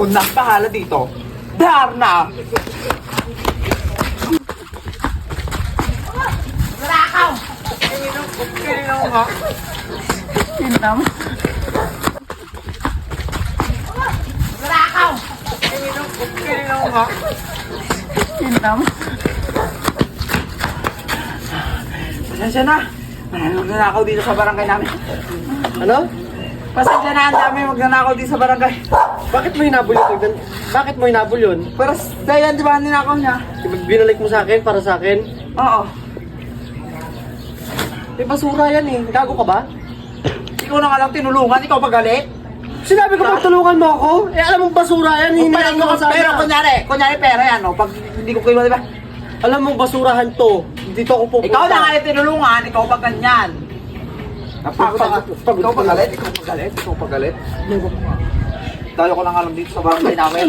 Ako na bahala dito. Darna! Narakaw! Kailan nga? Sinam? Narakaw! Kailan nga? Sinam? Pasensya na. Magnanakaw dito sa barangay namin. Ano? Pasensya na, ang dami magnanakaw dito sa barangay. Bakit mo hinabol yun? Bakit mo hinabol yun? Pero dahil yan, di ba, ninakaw niya? Binalik mo sa akin para sa akin? Oo. Eh, basura yan eh. Gago ka ba? Ikaw na nga lang tinulungan, ikaw pagalit. Sinabi ko tulungan mo ako? Eh, alam mo basura yan. Hinayaan mo ka sana. Pero kunyari pera yan, no? Pag hindi ko kayo, di ba? Alam mo, basurahan to. Dito ako pupunta. Ikaw na nga yung tinulungan, ikaw pag ganyan. Pagod Ikaw pagalit, ikaw pagalit, ikaw pagalit. Dalo ko na nga lang dito sa barangay namin.